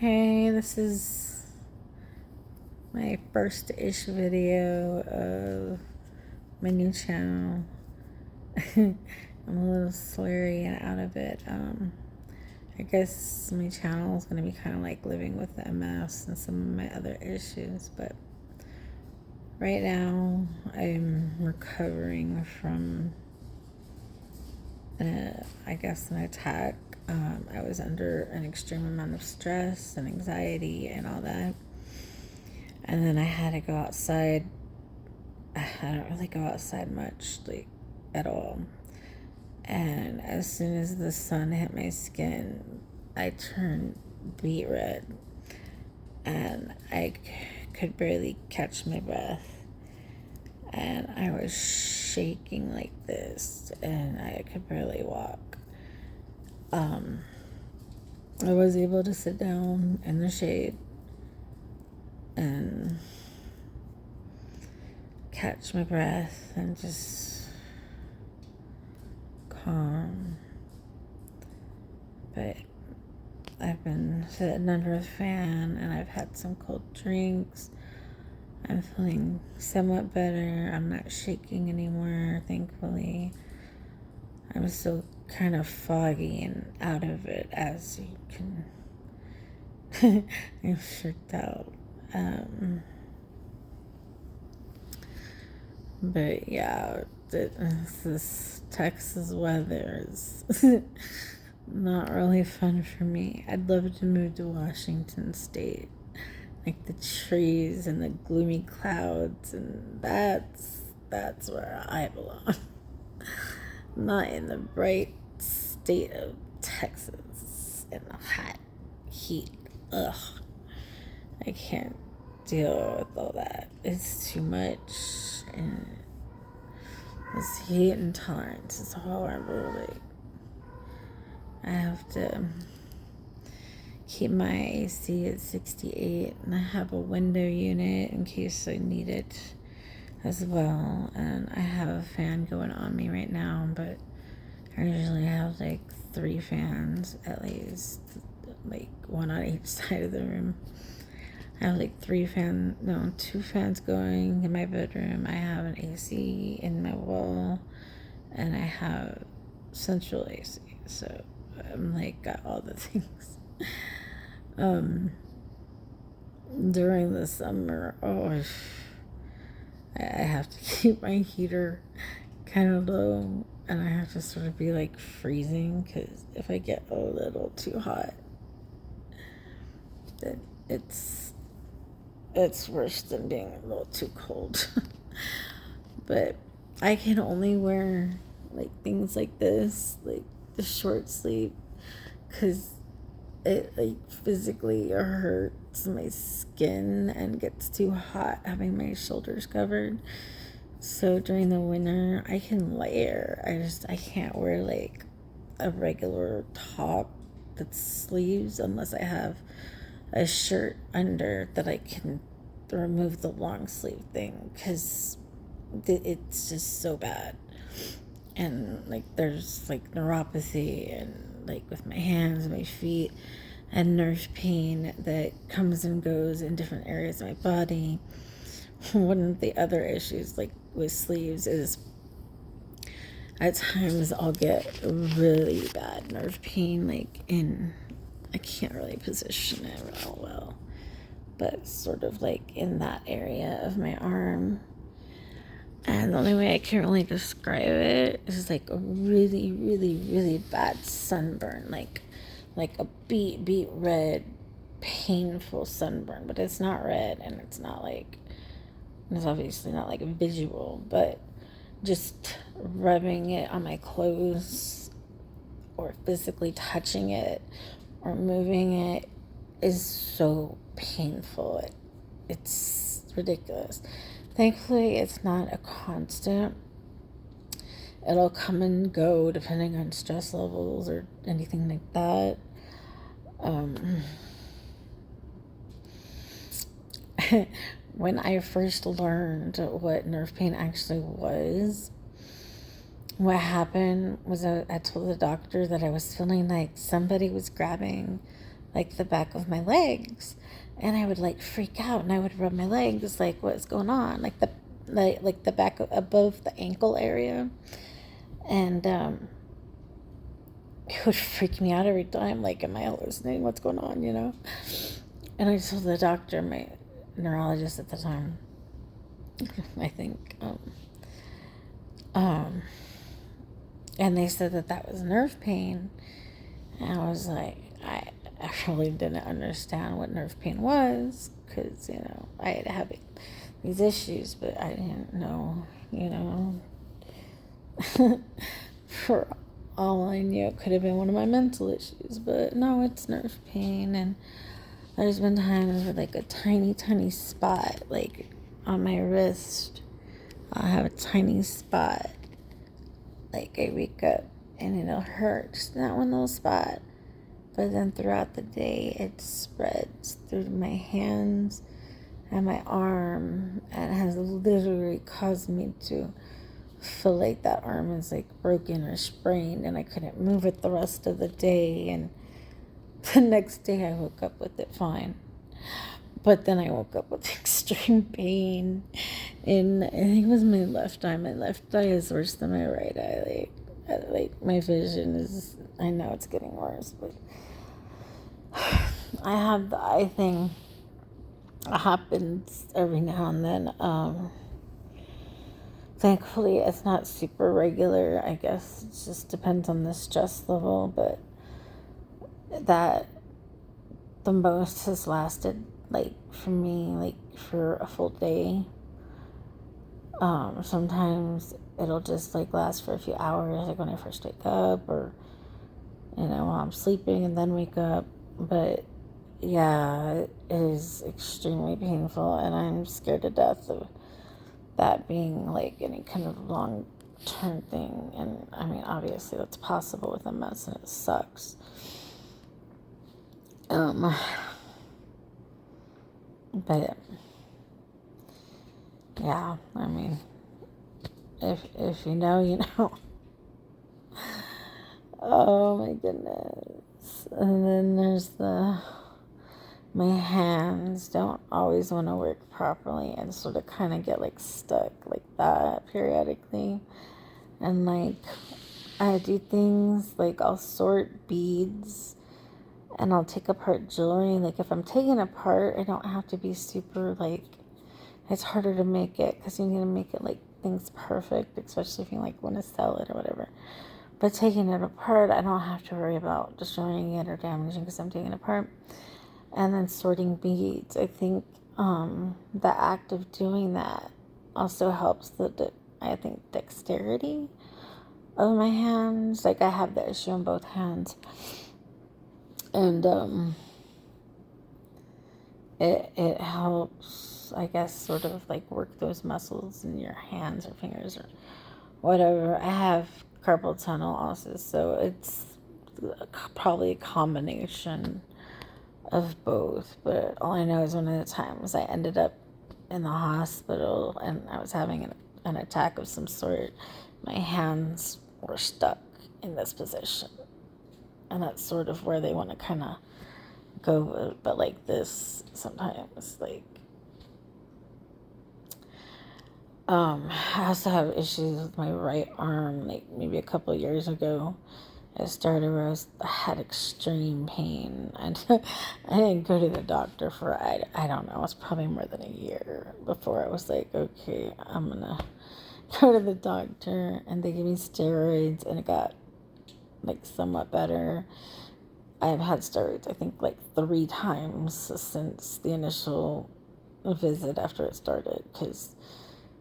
Hey, this is my first-ish video of my new channel. I'm a little slurry and out of it. I guess my channel is going to be kind of like living with the MS and some of my other issues, but right now I'm recovering from, I guess, an attack. I was under an extreme amount of stress and anxiety and all that. And then I had to go outside. I don't really go outside much, like, at all. And as soon as the sun hit my skin, I turned beet red. And I could barely catch my breath. And I was shaking like this, and I could barely walk. I was able to sit down in the shade and catch my breath and just calm. But I've been sitting under a fan and I've had some cold drinks. I'm feeling somewhat better. I'm not shaking anymore, thankfully. I'm still kind of foggy and out of it, as you can. I'm freaked out. But yeah, this Texas weather is not really fun for me. I'd love to move to Washington State. Like the trees and the gloomy clouds, and that's where I belong. Not in the bright state of Texas in the hot heat. Ugh. I can't deal with all that. It's too much, and this heat intolerance is horrible. Like, I have to keep my AC at 68, and I have a window unit in case I need it as well. And I have a fan going on me right now, but I usually have like 3 fans at least, like one on each side of the room. I have like 2 fans going in my bedroom. I have an AC in my wall, and I have central AC. So I'm like got all the things. During the summer, I have to keep my heater kind of low, and I have to sort of be like freezing, because if I get a little too hot, then it's worse than being a little too cold. But I can only wear like things like this, like the short sleeve, because it like physically hurts my skin and gets too hot having my shoulders covered. So during the winter I can layer. I can't wear like a regular top that's sleeves unless I have a shirt under that I can remove the long sleeve thing, because it's just so bad. And like there's like neuropathy, and like with my hands and my feet, and nerve pain that comes and goes in different areas of my body. One of the other issues like with sleeves is at times I'll get really bad nerve pain, like I can't really position it real well, but sort of like in that area of my arm. And the only way I can really describe it is like a really, really, really bad sunburn, like a beet red, painful sunburn. But it's not red, and it's obviously not like a visual, but just rubbing it on my clothes or physically touching it or moving it is so painful. It's ridiculous. Thankfully, it's not a constant. It'll come and go depending on stress levels or anything like that. When I first learned what nerve pain actually was, what happened was I told the doctor that I was feeling like somebody was grabbing like the back of my legs, and I would like freak out, and I would rub my legs like what's going on, like the back above the ankle area, and it would freak me out every time. Like, am I hallucinating? What's going on? And I told the doctor, my neurologist at the time, I think, and they said that was nerve pain. And I was like, I really didn't understand what nerve pain was, because, I had having these issues, but I didn't know, for all I knew, it could have been one of my mental issues, but no, it's nerve pain. And there's been times where like a tiny, tiny spot, like on my wrist, I'll have a tiny spot, like I wake up and it'll hurt, just that one little spot. But then throughout the day, it spreads through my hands and my arm, and has literally caused me to feel like that arm is like broken or sprained, and I couldn't move it the rest of the day. And the next day, I woke up with it fine. But then I woke up with extreme pain, and I think it was my left eye. My left eye is worse than my right eye. Like my vision is, I know it's getting worse, but I have the eye thing. It happens every now and then. Thankfully, it's not super regular. I guess it just depends on the stress level, but that the most has lasted, like, for me, like, for a full day. Sometimes it'll just, like, last for a few hours, like when I first wake up, or, while I'm sleeping and then wake up. But, yeah, it is extremely painful, and I'm scared to death of that being, like, any kind of long-term thing. And, I mean, obviously that's possible with MS, and it sucks. But yeah, I mean, if you know, you know. Oh my goodness. And then there's my hands don't always want to work properly, and sort of kind of get like stuck like that periodically. And like, I do things like I'll sort beads, and I'll take apart jewelry. Like, if I'm taking it apart, I don't have to be super, like, it's harder to make it, because you need to make it, like, things perfect, especially if you, like, want to sell it or whatever. But taking it apart, I don't have to worry about destroying it or damaging, because I'm taking it apart. And then sorting beads, I think the act of doing that also helps I think, dexterity of my hands. Like, I have the issue in both hands. And it helps, I guess, sort of like work those muscles in your hands or fingers or whatever. I have carpal tunnel also, so it's probably a combination of both. But all I know is one of the times I ended up in the hospital and I was having an attack of some sort, my hands were stuck in this position. And that's sort of where they want to kind of go, but like this sometimes, like, I also have issues with my right arm. Like, maybe a couple of years ago, it started where I had extreme pain, and I didn't go to the doctor for, I don't know, it was probably more than a year before I was like, okay, I'm gonna go to the doctor. And they gave me steroids, and it got like somewhat better. I've had steroids, I think, like 3 times since the initial visit after it started, because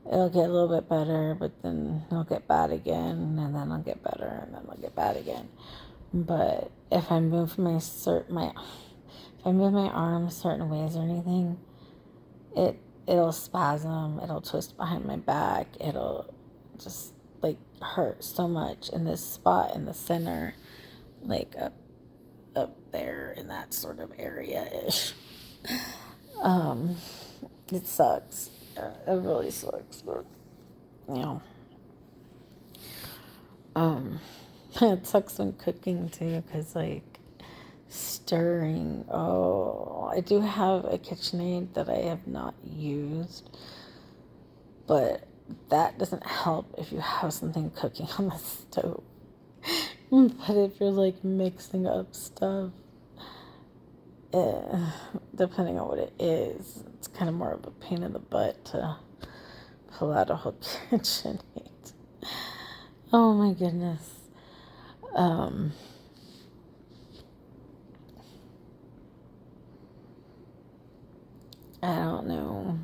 it'll get a little bit better, but then it'll get bad again, and then it'll get better, and then it'll get bad again. But if I move if I move my arms certain ways or anything, it'll spasm, it'll twist behind my back, it'll just like hurt so much in this spot in the center, like up there in that sort of area-ish. It sucks. It really sucks, but it sucks when cooking too, because like stirring. Oh, I do have a KitchenAid that I have not used, but that doesn't help if you have something cooking on the stove. But if you're like mixing up stuff, depending on what it is, it's kind of more of a pain in the butt to pull out a whole KitchenAid. Oh my goodness. I don't know.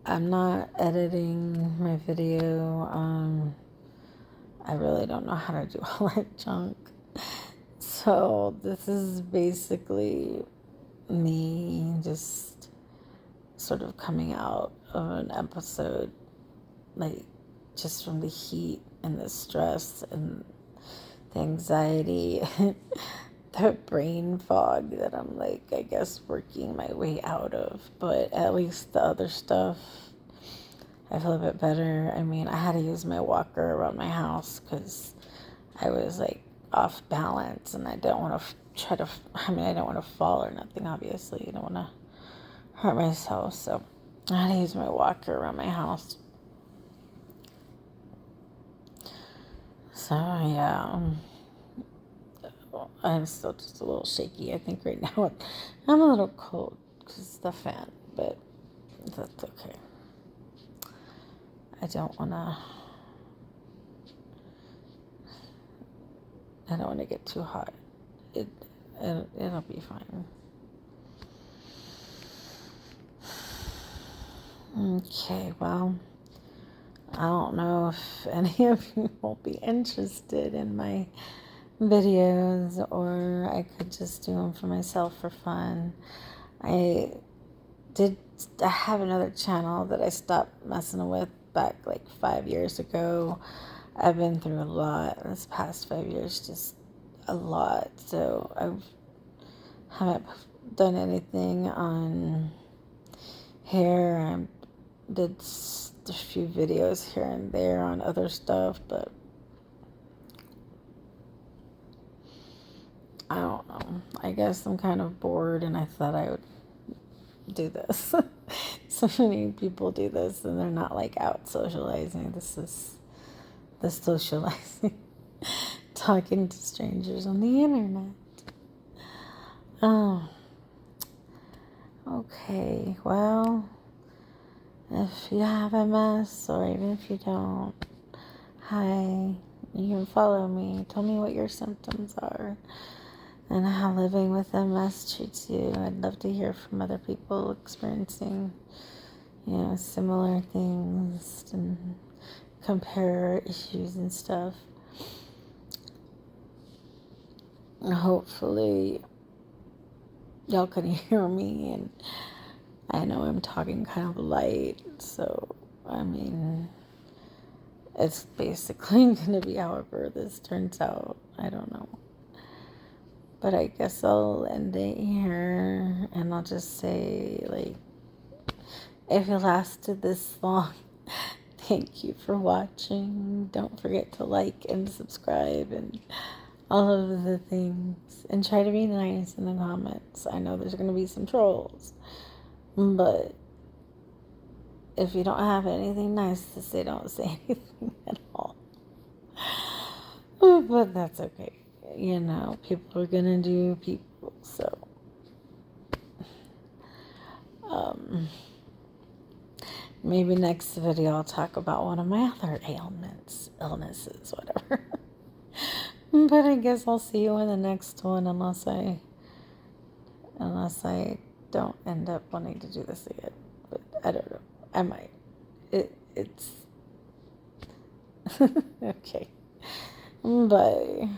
I'm not editing my video. I really don't know how to do all that junk. So this is basically me just sort of coming out of an episode, like just from the heat and the stress and the anxiety, the brain fog that I'm like, I guess, working my way out of. But at least the other stuff, I feel a bit better. I mean, I had to use my walker around my house because I was like off balance and I don't want to I don't want to fall or nothing, obviously. I don't want to hurt myself. So I had to use my walker around my house. So yeah, I'm still just a little shaky. I think right now I'm a little cold because it's the fan, but that's okay. I don't want to get too hot. It'll be fine. Okay, well, I don't know if any of you will be interested in my videos, or I could just do them for myself for fun. I have another channel that I stopped messing with back like 5 years ago. I've been through a lot this past 5 years, just a lot. So I haven't done anything on hair. I did a few videos here and there on other stuff, but I don't know. I guess I'm kind of bored and I thought I would do this. So many people do this and they're not like out socializing. This is the socializing. Talking to strangers on the internet. Oh. Okay, well, if you have MS or even if you don't, hi, you can follow me. Tell me what your symptoms are and how living with MS treats you. I'd love to hear from other people experiencing, similar things and compare issues and stuff. Hopefully y'all can hear me, and I know I'm talking kind of light, so I mean, it's basically gonna be however this turns out. I don't know. But I guess I'll end it here, and I'll just say, like, if you lasted this long, thank you for watching. Don't forget to like and subscribe and all of the things. And try to be nice in the comments. I know there's going to be some trolls. But if you don't have anything nice to say, don't say anything at all. But that's okay. People are going to do people. So, maybe next video I'll talk about one of my other illnesses, whatever. But I guess I'll see you in the next one unless I don't end up wanting to do this again. But I don't know. I might. It's okay. Bye.